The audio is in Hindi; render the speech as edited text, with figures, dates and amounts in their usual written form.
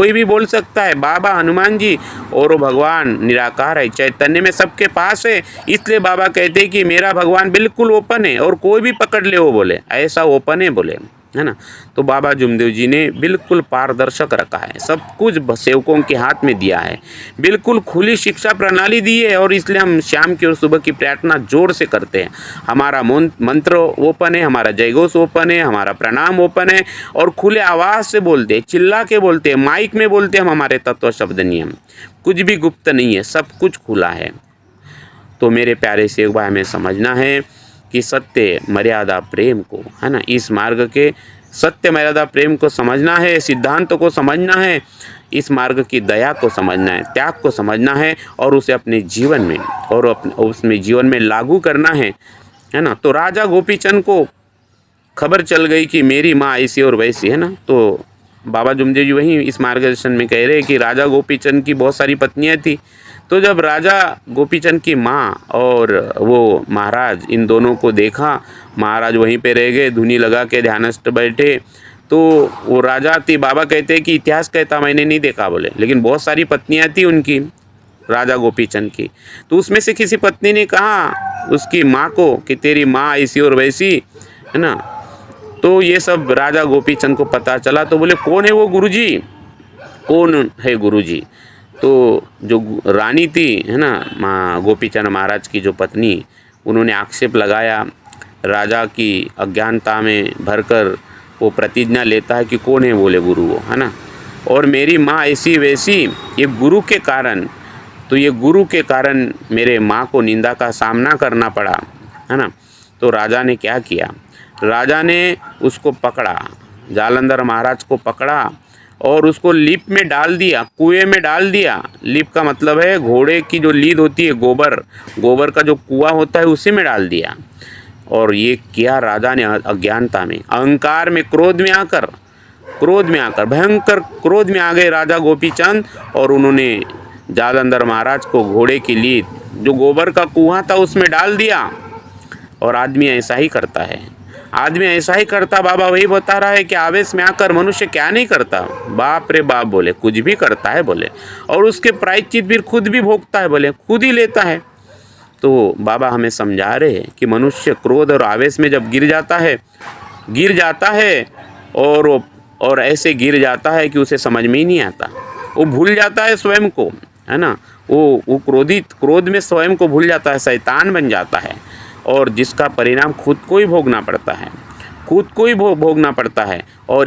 कोई भी बोल सकता है बाबा हनुमान जी, और वो भगवान निराकार है, चैतन्य में सबके पास है। इसलिए बाबा कहते हैं कि मेरा भगवान बिल्कुल ओपन है और कोई भी पकड़ ले, वो बोले ऐसा ओपन है बोले, है ना। तो बाबा जुमदेव जी ने बिल्कुल पारदर्शक रखा है, सब कुछ सेवकों के हाथ में दिया है, बिल्कुल खुली शिक्षा प्रणाली दी है। और इसलिए हम शाम की और सुबह की प्रार्थना जोर से करते हैं। हमारा मंत्र ओपन है, हमारा जयघोष ओपन है, हमारा प्रणाम ओपन है, और खुले आवाज़ से बोलते हैं, चिल्ला के बोलते हैं, माइक में बोलते हैं हम हमारे तत्व शब्द नियम। कुछ भी गुप्त नहीं है, सब कुछ खुला है। तो मेरे प्यारे सेवक भाई, हमें समझना है कि सत्य मर्यादा प्रेम को, है ना, इस मार्ग के सत्य मर्यादा प्रेम को समझना है, सिद्धांतों को समझना है, इस मार्ग की दया को समझना है, त्याग को समझना है, और उसे अपने जीवन में और उसमें जीवन में लागू करना है ना। तो राजा गोपीचंद को खबर चल गई कि मेरी माँ ऐसी और वैसी, है ना। तो बाबा जुमदेव जी वहीं इस मार्गदर्शन में कह रहे हैं कि राजा गोपीचंद की बहुत सारी पत्नियां थी। तो जब राजा गोपीचंद की माँ और वो महाराज इन दोनों को देखा, महाराज वहीं पे रह गए, धुनी लगा के ध्यानस्थ बैठे। तो वो राजा थी, बाबा कहते हैं कि इतिहास कहता मैंने नहीं देखा बोले, लेकिन बहुत सारी पत्नियां थी उनकी, राजा गोपीचंद की। तो उसमें से किसी पत्नी ने कहा उसकी माँ को कि तेरी माँ ऐसी और वैसी, है ना। तो ये सब राजा गोपीचंद को पता चला। तो बोले कौन है वो गुरुजी, कौन है गुरुजी। तो जो रानी थी, है ना, माँ गोपीचंद महाराज की जो पत्नी, उन्होंने आक्षेप लगाया। राजा की अज्ञानता में भरकर वो प्रतिज्ञा लेता है कि कौन है बोले गुरु वो, है ना। और मेरी माँ ऐसी वैसी, ये गुरु के कारण, तो ये गुरु के कारण मेरे माँ को निंदा का सामना करना पड़ा, है ना। तो राजा ने क्या किया, राजा ने उसको पकड़ा, जालंधर महाराज को पकड़ा और उसको लीप में डाल दिया, कुएं में डाल दिया। लीप का मतलब है घोड़े की जो लीद होती है, गोबर का जो कुआं होता है, उसी में डाल दिया। और ये किया राजा ने अज्ञानता में, अहंकार में, क्रोध में आकर भयंकर क्रोध में आ गए राजा गोपीचंद, और उन्होंने जालंधर महाराज को घोड़े की लीद जो गोबर का कुआं था उसमें डाल दिया। और आदमी ऐसा ही करता है, आदमी ऐसा ही करता। बाबा वही बता रहा है कि आवेश में आकर मनुष्य क्या नहीं करता, बाप रे बाप बोले, कुछ भी करता है बोले, और उसके प्रायश्चित भी खुद भी भोगता है बोले, खुद ही लेता है। तो बाबा हमें समझा रहे हैं कि मनुष्य क्रोध और आवेश में जब गिर जाता है और ऐसे गिर जाता है कि उसे समझ में ही नहीं आता, वो भूल जाता है स्वयं को, है ना। वो क्रोध में स्वयं को भूल जाता है, शैतान बन जाता है, और जिसका परिणाम खुद को ही भोगना पड़ता है, और